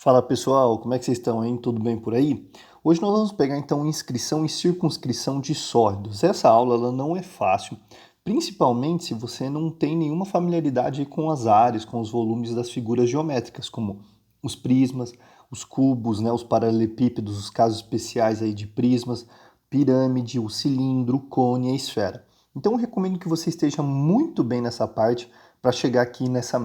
Fala pessoal, como é que vocês estão, hein? Tudo bem por aí? Hoje nós vamos pegar então inscrição e circunscrição de sólidos. Essa aula ela não é fácil, principalmente se você não tem nenhuma familiaridade com as áreas, com os volumes das figuras geométricas, como os prismas, os cubos, né, os paralelepípedos, os casos especiais aí de prismas, pirâmide, o cilindro, o cone e a esfera. Então eu recomendo que você esteja muito bem nessa parte para chegar aqui nesse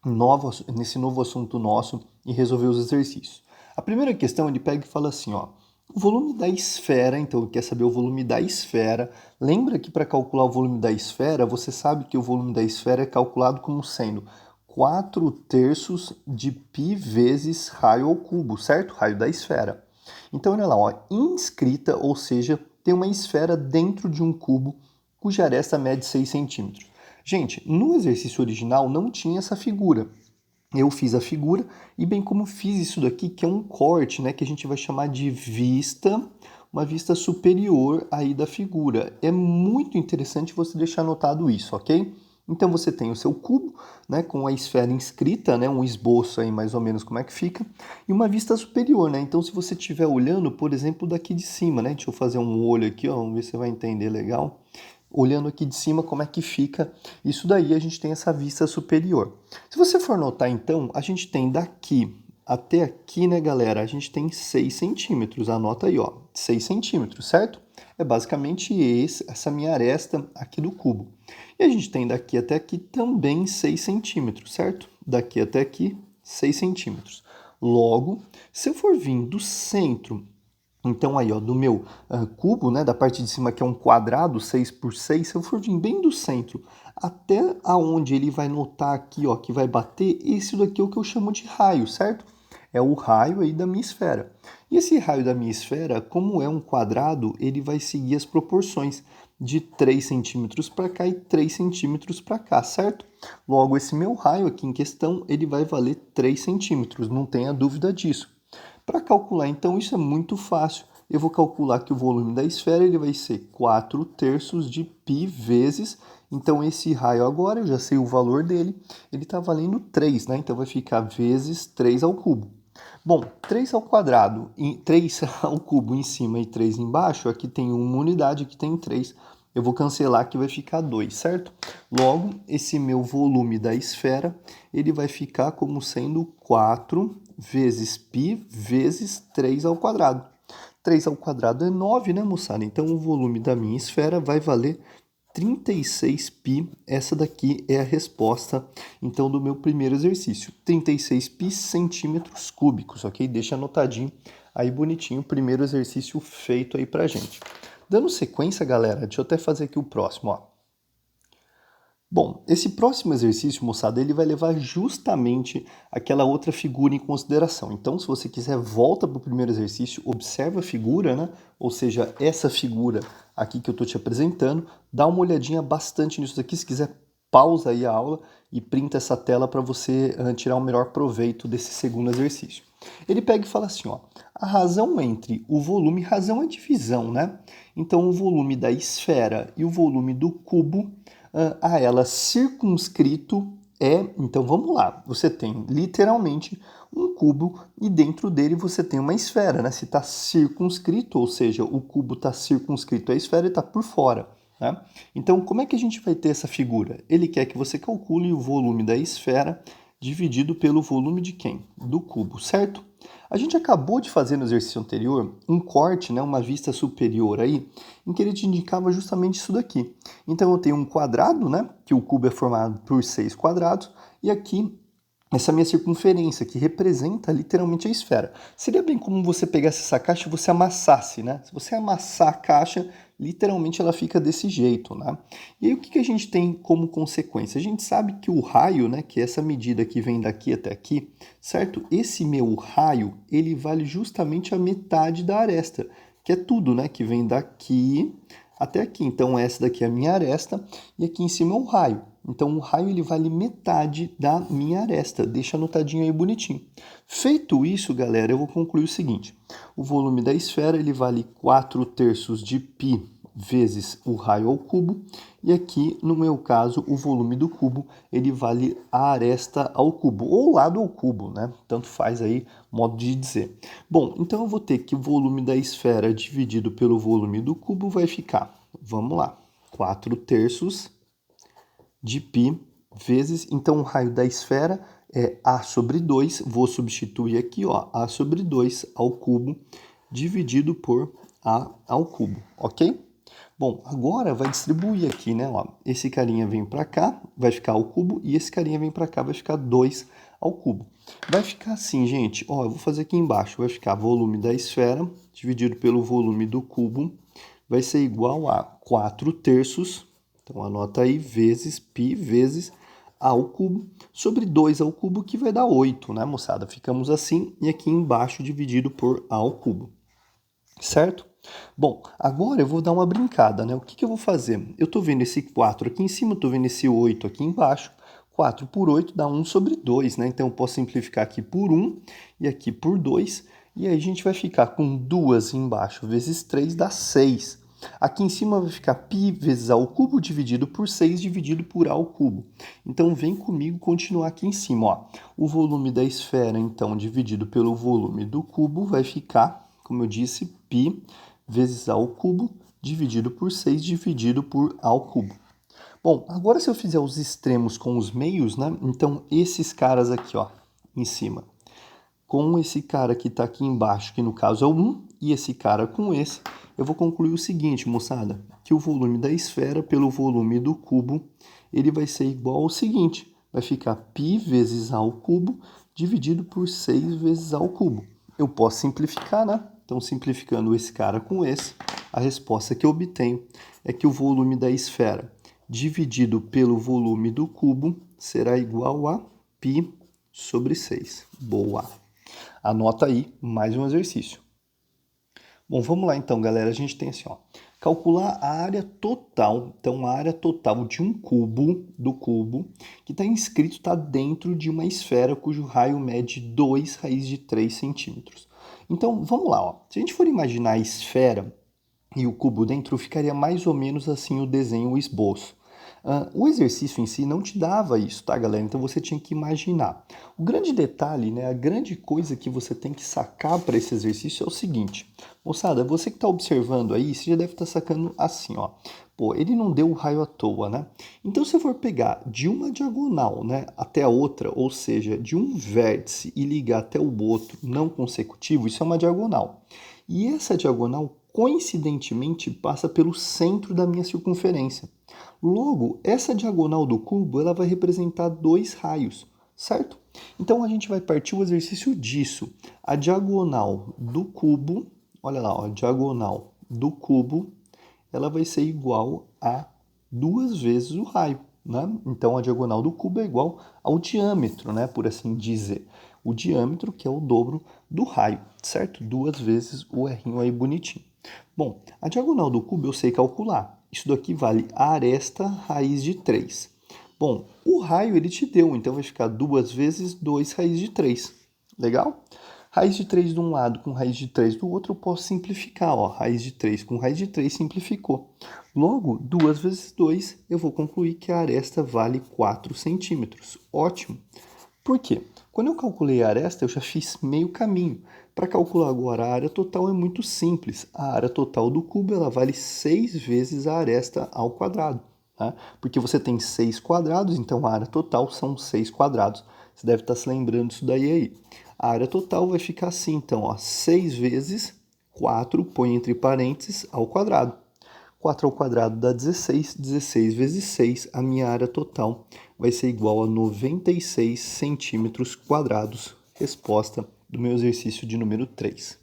novo assunto nosso e resolver os exercícios. A primeira questão ele pega e fala assim, ó, o volume da esfera, então ele quer saber o volume da esfera. Lembra que para calcular o volume da esfera, você sabe que o volume da esfera é calculado como sendo 4 terços de π vezes raio ao cubo, certo? Raio da esfera. Então olha lá, ó, inscrita, ou seja, tem uma esfera dentro de um cubo cuja aresta mede 6 centímetros. Gente, no exercício original não tinha essa figura. Eu fiz a figura e bem como fiz isso daqui, que é um corte, né, que a gente vai chamar de vista, uma vista superior aí da figura. É muito interessante você deixar anotado isso, ok? Então você tem o seu cubo, né, com a esfera inscrita, né, um esboço aí mais ou menos como é que fica, e uma vista superior, né? Então se você estiver olhando, por exemplo, daqui de cima, né, deixa eu fazer um olho aqui, ó, vamos ver se você vai entender legal. Olhando aqui de cima como é que fica isso daí, a gente tem essa vista superior. Se você for notar então, a gente tem daqui até aqui, né, galera, a gente tem 6 centímetros, anota aí, ó, 6 centímetros, certo? É basicamente essa minha aresta aqui do cubo. E a gente tem daqui até aqui também 6 centímetros, certo? Daqui até aqui, 6 centímetros. Logo, se eu for vir do centro, então aí, ó, do meu cubo, né, da parte de cima que é um quadrado, 6 por 6, se eu for vir bem do centro até aonde ele vai notar aqui, ó, que vai bater, esse daqui é o que eu chamo de raio, certo? É o raio aí da minha esfera. E esse raio da minha esfera, como é um quadrado, ele vai seguir as proporções de 3 centímetros para cá e 3 centímetros para cá, certo? Logo, esse meu raio aqui em questão, ele vai valer 3 centímetros, não tenha dúvida disso. Para calcular, então, isso é muito fácil. Eu vou calcular que o volume da esfera ele vai ser 4 terços de π vezes. Então, esse raio agora, eu já sei o valor dele, ele está valendo 3, né? Então, vai ficar vezes 3 ao cubo. Bom, 3 ao quadrado, 3 ao cubo em cima e 3 embaixo, aqui tem uma unidade, aqui tem 3. Eu vou cancelar que vai ficar 2, certo? Logo, esse meu volume da esfera, ele vai ficar como sendo 4 vezes π vezes 3 ao quadrado. 3 ao quadrado é 9, né, moçada? Então, o volume da minha esfera vai valer 36π. Essa daqui é a resposta, então, do meu primeiro exercício. 36π centímetros cúbicos, ok? Deixa anotadinho aí bonitinho o primeiro exercício feito aí pra gente. Dando sequência, galera, deixa eu até fazer aqui o próximo, ó. Bom, esse próximo exercício, moçada, ele vai levar justamente aquela outra figura em consideração. Então, se você quiser, volta para o primeiro exercício, observa a figura, né? Ou seja, essa figura aqui que eu estou te apresentando, dá uma olhadinha bastante nisso aqui. Se quiser, pausa aí a aula e printa essa tela para você tirar o melhor proveito desse segundo exercício. Ele pega e fala assim, ó, a razão entre o volume, razão é divisão, né? Então, o volume da esfera e o volume do cubo a ela circunscrito então vamos lá, você tem literalmente um cubo e dentro dele você tem uma esfera, né? Se está circunscrito, ou seja, o cubo está circunscrito à esfera e está por fora. Né? Então, como é que a gente vai ter essa figura? Ele quer que você calcule o volume da esfera dividido pelo volume de quem? Do cubo, certo? A gente acabou de fazer no exercício anterior um corte, né, uma vista superior aí, em que ele te indicava justamente isso daqui. Então eu tenho um quadrado, né, que o cubo é formado por 6 quadrados, e aqui essa minha circunferência, que representa literalmente a esfera. Seria bem como você pegasse essa caixa e você amassasse, né? Se você amassar a caixa, literalmente ela fica desse jeito, né? E aí o que a gente tem como consequência? A gente sabe que o raio, né, que é essa medida que vem daqui até aqui, certo? Esse meu raio, ele vale justamente a metade da aresta, que é tudo, né, que vem daqui até aqui. Então essa daqui é a minha aresta e aqui em cima é o raio. Então o raio ele vale metade da minha aresta. Deixa anotadinho aí bonitinho. Feito isso, galera, eu vou concluir o seguinte. O volume da esfera ele vale 4 terços de π vezes o raio ao cubo. E aqui, no meu caso, o volume do cubo, ele vale a aresta ao cubo, ou lado ao cubo, né? Tanto faz aí, modo de dizer. Bom, então eu vou ter que o volume da esfera dividido pelo volume do cubo vai ficar, vamos lá, 4/3 de π vezes, então o raio da esfera é A sobre 2, vou substituir aqui, ó, A sobre 2 ao cubo, dividido por A ao cubo, ok? Bom, agora vai distribuir aqui, né? Ó, esse carinha vem para cá, vai ficar ao cubo, e esse carinha vem para cá, vai ficar 2 ao cubo. Vai ficar assim, gente, ó, eu vou fazer aqui embaixo, vai ficar volume da esfera dividido pelo volume do cubo, vai ser igual a 4/3, então anota aí, vezes π vezes A ao cubo, sobre 2 ao cubo, que vai dar 8, né, moçada? Ficamos assim, e aqui embaixo dividido por A ao cubo, certo? Bom, agora eu vou dar uma brincada, né? O que eu vou fazer? Eu estou vendo esse 4 aqui em cima, estou vendo esse 8 aqui embaixo. 4 por 8 dá 1 sobre 2, né? Então eu posso simplificar aqui por 1 e aqui por 2. E aí a gente vai ficar com 2 embaixo vezes 3 dá 6. Aqui em cima vai ficar π vezes A ao cubo dividido por 6 dividido por A ao cubo. Então vem comigo continuar aqui em cima, ó. O volume da esfera, então, dividido pelo volume do cubo vai ficar, como eu disse, π vezes A ao cubo, dividido por 6, dividido por A ao cubo. Bom, agora se eu fizer os extremos com os meios, né? Então, esses caras aqui, ó, em cima, com esse cara que está aqui embaixo, que no caso é o 1, e esse cara com esse, eu vou concluir o seguinte, moçada, que o volume da esfera pelo volume do cubo, ele vai ser igual ao seguinte, vai ficar π vezes A ao cubo, dividido por 6 vezes A ao cubo. Eu posso simplificar, né? Então, simplificando esse cara com esse, a resposta que eu obtenho é que o volume da esfera dividido pelo volume do cubo será igual a π sobre 6. Boa! Anota aí mais um exercício. Bom, vamos lá então, galera. A gente tem assim, ó, calcular a área total. Então, a área total de um cubo, do cubo, que está inscrito, está dentro de uma esfera cujo raio mede 2 raiz de 3 centímetros. Então, vamos lá, ó. Se a gente for imaginar a esfera e o cubo dentro, ficaria mais ou menos assim o desenho, o esboço. O exercício em si não te dava isso, tá, galera? Então você tinha que imaginar. O grande detalhe, né, a grande coisa que você tem que sacar para esse exercício é o seguinte. Moçada, você que está observando aí, você já deve estar sacando assim, ó. Pô, ele não deu o raio à toa, né? Então, se eu for pegar de uma diagonal, né, até a outra, ou seja, de um vértice e ligar até o outro não consecutivo, isso é uma diagonal. E essa diagonal, coincidentemente, passa pelo centro da minha circunferência. Logo, essa diagonal do cubo, ela vai representar 2 raios, certo? Então, a gente vai partir o exercício disso. A diagonal do cubo, olha lá, ó, a diagonal do cubo, ela vai ser igual a 2 vezes o raio, né? Então, a diagonal do cubo é igual ao diâmetro, né? Por assim dizer. O diâmetro, que é o dobro do raio, certo? 2 vezes o errinho aí bonitinho. Bom, a diagonal do cubo eu sei calcular. Isso daqui vale a aresta raiz de 3. Bom, o raio ele te deu, então vai ficar 2 vezes 2 raiz de 3. Legal? Raiz de 3 de um lado com raiz de 3 do outro, eu posso simplificar. Ó, raiz de 3 com raiz de 3 simplificou. Logo, 2 vezes 2, eu vou concluir que a aresta vale 4 centímetros. Ótimo! Por quê? Quando eu calculei a aresta, eu já fiz meio caminho. Para calcular agora a área total é muito simples. A área total do cubo ela vale 6 vezes a aresta ao quadrado. Tá? Porque você tem 6 quadrados, então a área total são 6 quadrados. Você deve estar se lembrando disso daí aí. A área total vai ficar assim, então, ó, 6 vezes 4, põe entre parênteses, ao quadrado. 4 ao quadrado dá 16, 16 vezes 6, a minha área total vai ser igual a 96 centímetros quadrados. Resposta do meu exercício de número 3.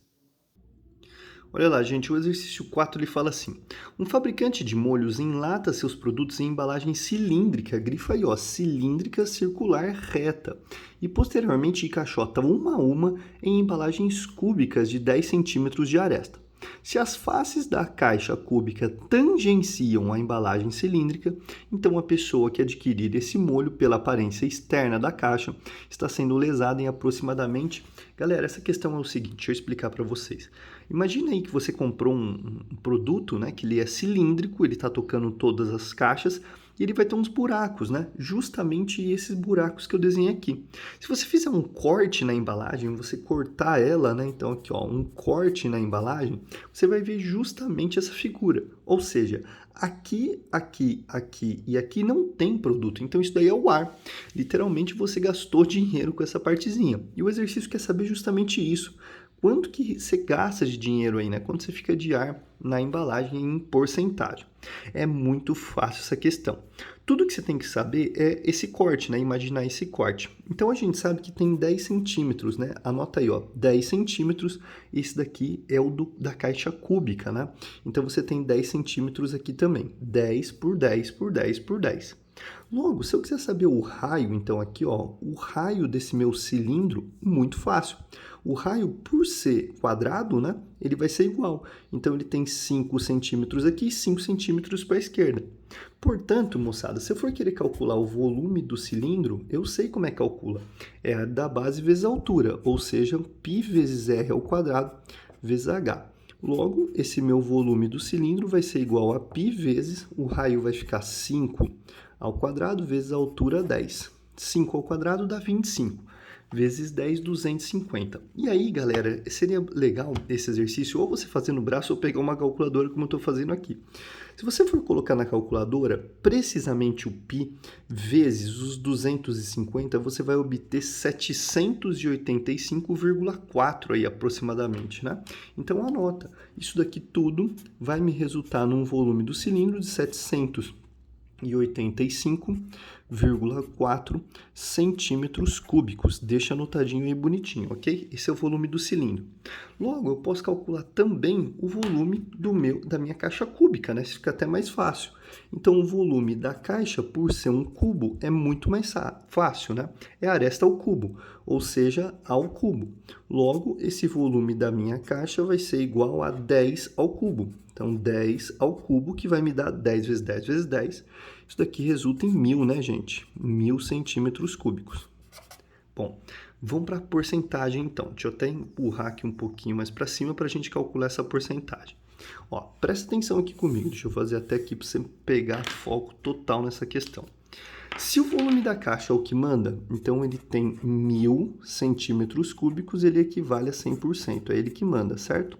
Olha lá, gente, o exercício 4 ele fala assim: um fabricante de molhos enlata seus produtos em embalagem cilíndrica, grifa aí, ó, cilíndrica circular reta, e posteriormente encaixota uma a uma em embalagens cúbicas de 10 centímetros de aresta. Se as faces da caixa cúbica tangenciam a embalagem cilíndrica, então a pessoa que adquirir esse molho pela aparência externa da caixa está sendo lesada em aproximadamente... Galera, essa questão é o seguinte, deixa eu explicar para vocês. Imagina aí que você comprou um produto, né, que ele é cilíndrico, ele está tocando todas as caixas, e ele vai ter uns buracos, né? Justamente esses buracos que eu desenhei aqui. Se você fizer um corte na embalagem, você cortar ela, né? Então aqui, ó, um corte na embalagem, você vai ver justamente essa figura. Ou seja, aqui, aqui, aqui e aqui não tem produto. Então isso daí é o ar. Literalmente você gastou dinheiro com essa partezinha. E o exercício quer saber justamente isso. Quanto que você gasta de dinheiro aí, né? Quanto você fica de ar na embalagem em porcentagem? É muito fácil essa questão. Tudo que você tem que saber é esse corte, né? Imaginar esse corte. Então, a gente sabe que tem 10 centímetros, né? Anota aí, ó, 10 centímetros. Esse daqui é o da caixa cúbica, né? Então, você tem 10 centímetros aqui também. 10 por 10 por 10 por 10. Logo, se eu quiser saber o raio, então aqui, ó, o raio desse meu cilindro, muito fácil. O raio, por ser quadrado, né, ele vai ser igual. Então, ele tem 5 centímetros aqui e 5 centímetros para a esquerda. Portanto, moçada, se eu for querer calcular o volume do cilindro, eu sei como é que calcula. É a da base vezes a altura, ou seja, π vezes r ao quadrado vezes h. Logo, esse meu volume do cilindro vai ser igual a π vezes, o raio vai ficar 5 ao quadrado vezes a altura 10. 5 ao quadrado dá 25. Vezes 10, 250. E aí, galera, seria legal esse exercício ou você fazer no braço ou pegar uma calculadora como eu estou fazendo aqui. Se você for colocar na calculadora precisamente o π vezes os 250, você vai obter 785,4 aí aproximadamente, né? Então anota, isso daqui tudo vai me resultar num volume do cilindro de 785,4 centímetros cúbicos. Deixa anotadinho aí bonitinho, ok? Esse é o volume do cilindro. Logo, eu posso calcular também o volume da minha caixa cúbica, né? Isso fica até mais fácil. Então, o volume da caixa, por ser um cubo, é muito mais fácil, né? É aresta ao cubo, ou seja, ao cubo. Logo, esse volume da minha caixa vai ser igual a 10 ao cubo. Então, 10 ao cubo, que vai me dar 10 vezes 10 vezes 10. Isso daqui resulta em 1.000, né, gente? 1.000 centímetros cúbicos. Bom, vamos para a porcentagem, então. Deixa eu até empurrar aqui um pouquinho mais para cima para a gente calcular essa porcentagem. Ó, presta atenção aqui comigo. Deixa eu fazer até aqui para você pegar foco total nessa questão. Se o volume da caixa é o que manda, então ele tem 1.000 centímetros cúbicos, ele equivale a 100%. É ele que manda, certo?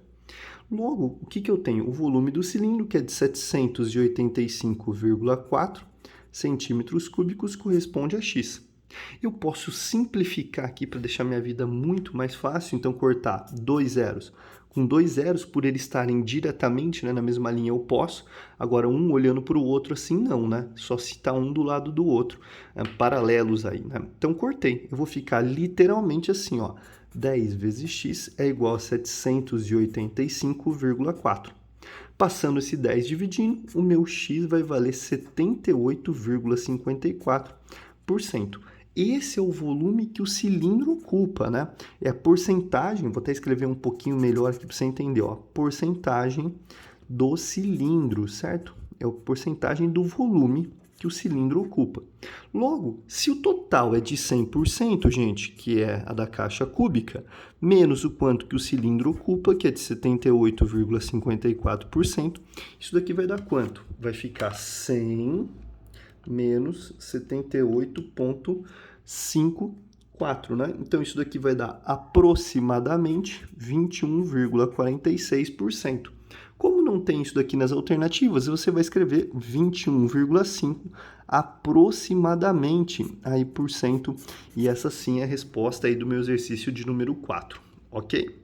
Logo, o que eu tenho? O volume do cilindro, que é de 785,4 centímetros cúbicos, corresponde a x. Eu posso simplificar aqui para deixar minha vida muito mais fácil, então cortar 2 zeros. Com 2 zeros, por eles estarem diretamente, né, na mesma linha, eu posso. Agora, um olhando para o outro, assim não, né? Só se está um do lado do outro, paralelos aí, né? Então, cortei. Eu vou ficar literalmente assim, ó. 10 vezes x é igual a 785,4. Passando esse 10 dividindo, o meu x vai valer 78,54%. Esse é o volume que o cilindro ocupa, né? É a porcentagem, vou até escrever um pouquinho melhor aqui para você entender, ó. Porcentagem do cilindro, certo? É a porcentagem do volume que o cilindro ocupa. Logo, se o total é de 100%, gente, que é a da caixa cúbica, menos o quanto que o cilindro ocupa, que é de 78,54%, isso daqui vai dar quanto? Vai ficar 100 menos 78,54, né? Então, isso daqui vai dar aproximadamente 21,46%. Como não tem isso daqui nas alternativas, você vai escrever 21,5 aproximadamente aí por cento, e essa sim é a resposta aí do meu exercício de número 4, ok?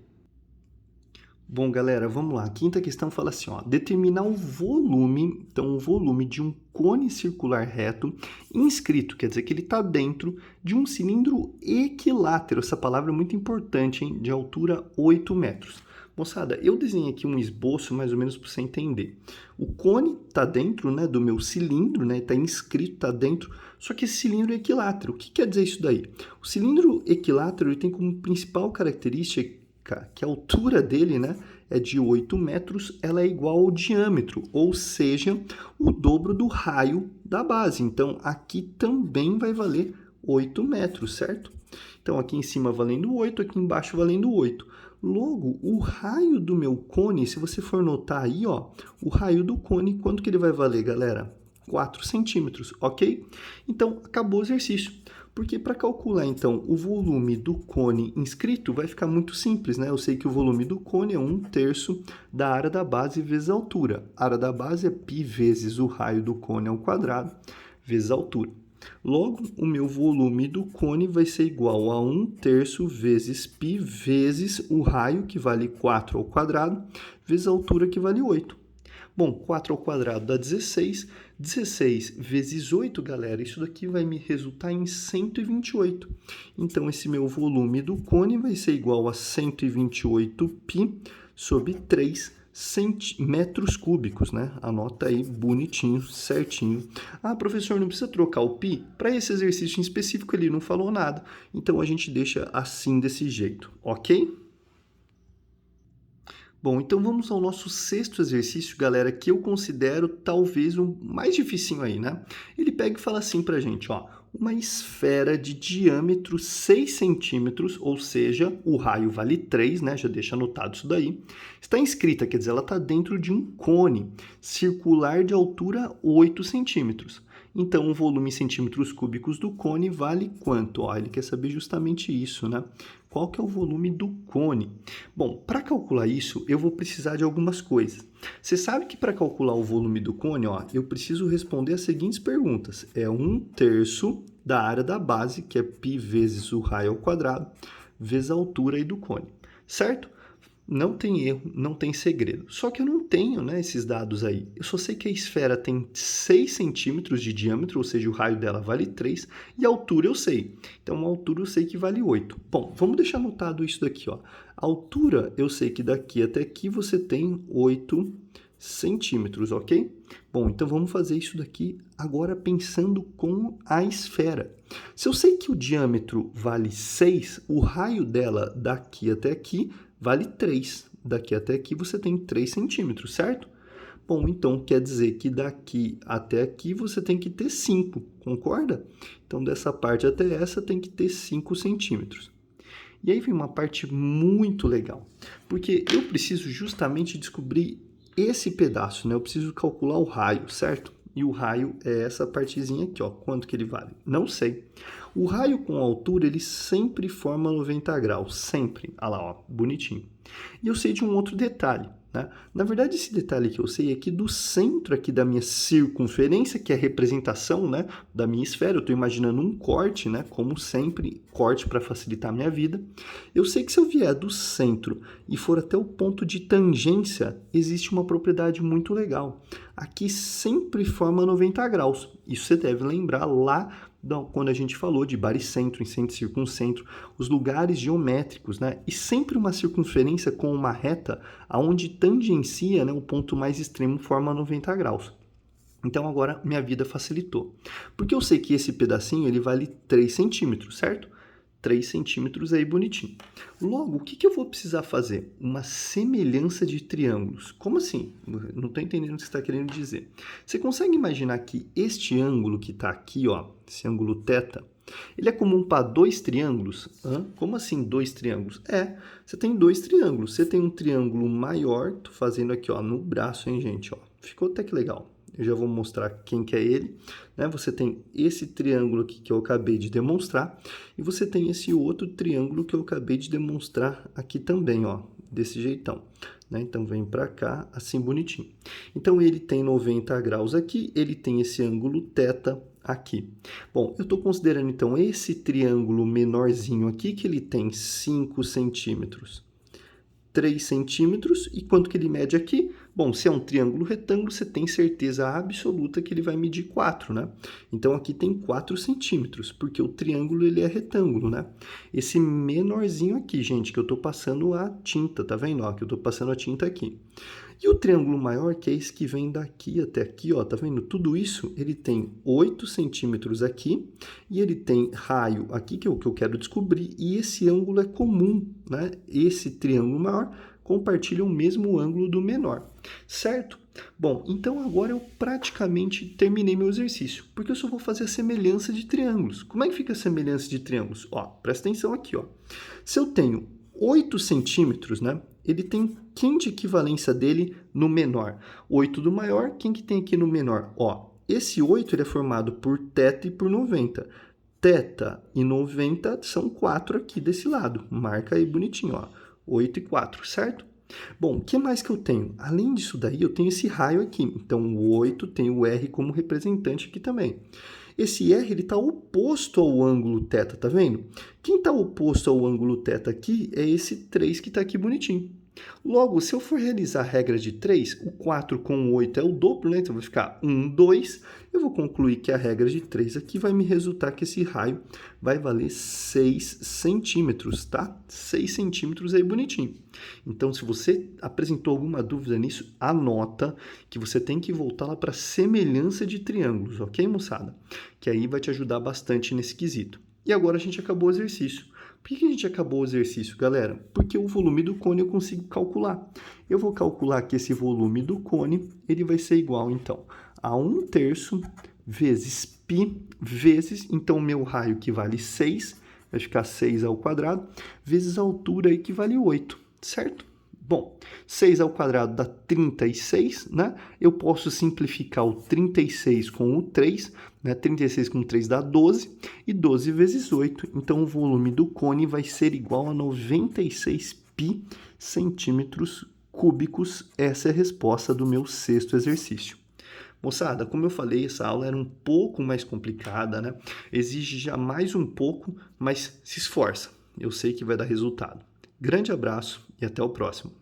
Bom, galera, vamos lá. A quinta questão fala assim, ó, determinar o volume, então o volume de um cone circular reto inscrito, quer dizer que ele está dentro de um cilindro equilátero. Essa palavra é muito importante, hein? De altura 8 metros. Moçada, eu desenhei aqui um esboço mais ou menos para você entender. O cone está dentro, né, do meu cilindro, né, está inscrito, está dentro, só que esse cilindro é equilátero. O que quer dizer isso daí? O cilindro equilátero ele tem como principal característica que a altura dele, né, é de 8 metros, ela é igual ao diâmetro, ou seja, o dobro do raio da base. Então, aqui também vai valer 8 metros, certo? Então, aqui em cima valendo 8, aqui embaixo valendo 8. Logo, o raio do meu cone, se você for notar aí, ó, o raio do cone, quanto que ele vai valer, galera? 4 centímetros, ok? Então, acabou o exercício. Porque para calcular, então, o volume do cone inscrito, vai ficar muito simples, né? Eu sei que o volume do cone é 1/3 da área da base vezes a altura. A área da base é π vezes o raio do cone ao quadrado, vezes a altura. Logo, o meu volume do cone vai ser igual a 1/3 vezes π vezes o raio, que vale 4 ao quadrado, vezes a altura, que vale 8. Bom, 4 ao quadrado dá 16. 16 vezes 8, galera, isso daqui vai me resultar em 128. Então, esse meu volume do cone vai ser igual a 128 π sobre 3 metros cúbicos, né? Anota aí bonitinho, certinho. Ah, professor, não precisa trocar o π? Para esse exercício em específico ele não falou nada, então a gente deixa assim desse jeito, ok? Bom, então vamos ao nosso sexto exercício, galera, que eu considero talvez o mais dificinho aí, né? Ele pega e fala assim pra gente, ó, uma esfera de diâmetro 6 centímetros, ou seja, o raio vale 3, né? Já deixa anotado isso daí. Está inscrita, quer dizer, ela está dentro de um cone circular de altura 8 centímetros. Então, o volume em centímetros cúbicos do cone vale quanto? Ó, ele quer saber justamente isso, né? Qual que é o volume do cone? Bom, para calcular isso, eu vou precisar de algumas coisas. Você sabe que para calcular o volume do cone, ó, eu preciso responder as seguintes perguntas. É 1/3 da área da base, que é π vezes o raio ao quadrado, vezes a altura aí do cone, certo? Não tem erro, não tem segredo. Só que eu não tenho, né, esses dados aí. Eu só sei que a esfera tem 6 centímetros de diâmetro, ou seja, o raio dela vale 3, e a altura eu sei. Então, a altura eu sei que vale 8. Bom, vamos deixar anotado isso daqui, ó. A altura, eu sei que daqui até aqui você tem 8 centímetros, ok? Bom, então vamos fazer isso daqui agora pensando com a esfera. Se eu sei que o diâmetro vale 6, o raio dela daqui até aqui vale 3. Daqui até aqui você tem 3 centímetros, certo? Bom, então quer dizer que daqui até aqui você tem que ter 5, concorda? Então, dessa parte até essa tem que ter 5 centímetros. E aí vem uma parte muito legal, porque eu preciso justamente descobrir esse pedaço, né? Eu preciso calcular o raio, certo? E o raio é essa partezinha aqui, ó. Quanto que ele vale? Não sei. O raio com altura, ele sempre forma 90 graus, sempre. Olha lá, ó, bonitinho. E eu sei de um outro detalhe, né? Na verdade, esse detalhe que eu sei é que do centro aqui da minha circunferência, que é a representação, né, da minha esfera, eu estou imaginando um corte, né, como sempre, corte para facilitar a minha vida. Eu sei que se eu vier do centro e for até o ponto de tangência, existe uma propriedade muito legal. Aqui sempre forma 90 graus. Isso você deve lembrar lá quando a gente falou de baricentro, incentro, circuncentro, os lugares geométricos, né? E sempre uma circunferência com uma reta aonde tangencia, né, o ponto mais extremo forma 90 graus. Então agora minha vida facilitou. Porque eu sei que esse pedacinho ele vale 3 centímetros, certo? 3 centímetros aí bonitinho. Logo, o que eu vou precisar fazer? Uma semelhança de triângulos. Como assim? Não estou entendendo o que você está querendo dizer. Você consegue imaginar que este ângulo que está aqui, ó, esse ângulo θ, ele é comum para dois triângulos? Como assim dois triângulos? Você tem dois triângulos. Você tem um triângulo maior, estou fazendo aqui ó, no braço, hein, gente? Ó. Ficou até que legal. Eu já vou mostrar quem que é ele, né? Você tem esse triângulo aqui que eu acabei de demonstrar e você tem esse outro triângulo que eu acabei de demonstrar aqui também, ó, desse jeitão, né? Então, vem para cá, assim bonitinho. Então, ele tem 90 graus aqui, ele tem esse ângulo θ aqui. Bom, eu estou considerando, então, esse triângulo menorzinho aqui, que ele tem 5 centímetros. 3 centímetros, e quanto que ele mede aqui? Bom, se é um triângulo retângulo, você tem certeza absoluta que ele vai medir 4, né? Então, aqui tem 4 centímetros, porque o triângulo ele é retângulo, né? Esse menorzinho aqui, gente, que eu estou passando a tinta, tá vendo? Ó, que eu estou passando a tinta aqui. E o triângulo maior, que é esse que vem daqui até aqui, ó, tá vendo? Tudo isso, ele tem 8 centímetros aqui, e ele tem raio aqui, que é o que eu quero descobrir, e esse ângulo é comum, né? Esse triângulo maior compartilha o mesmo ângulo do menor, certo? Bom, então agora eu praticamente terminei meu exercício, porque eu só vou fazer a semelhança de triângulos. Como é que fica a semelhança de triângulos? Ó, presta atenção aqui, ó. Se eu tenho 8 centímetros, né? Ele tem quem de equivalência dele no menor? 8 do maior, quem que tem aqui no menor? Ó, esse 8 ele é formado por θ e por 90. θ e 90 são 4 aqui desse lado. Marca aí bonitinho, ó. 8 e 4, certo? Bom, o que mais que eu tenho? Além disso daí, eu tenho esse raio aqui. Então, o 8 tem o R como representante aqui também. Esse R está oposto ao ângulo θ, tá vendo? Quem está oposto ao ângulo θ aqui é esse 3 que está aqui bonitinho. Logo, se eu for realizar a regra de 3, o 4 com o 8 é o dobro, né? Então vai ficar 1, 2. Eu vou concluir que a regra de 3 aqui vai me resultar que esse raio vai valer 6 centímetros, tá? 6 centímetros aí bonitinho. Então, se você apresentou alguma dúvida nisso, anota que você tem que voltar lá para semelhança de triângulos, ok, moçada? Que aí vai te ajudar bastante nesse quesito. E agora a gente acabou o exercício. Por que a gente acabou o exercício, galera? Porque o volume do cone eu consigo calcular. Eu vou calcular que esse volume do cone ele vai ser igual, então, a 1/3 vezes π vezes, então, o meu raio que vale 6, vai ficar 6 ao quadrado, vezes a altura aí que vale 8, certo? Bom, 6 ao quadrado dá 36, né? Eu posso simplificar o 36 com o 3, né? 36 com 3 dá 12, e 12 vezes 8. Então, o volume do cone vai ser igual a 96 π centímetros cúbicos. Essa é a resposta do meu sexto exercício. Moçada, como eu falei, essa aula era um pouco mais complicada, né? Exige já mais um pouco, mas se esforça. Eu sei que vai dar resultado. Grande abraço e até o próximo.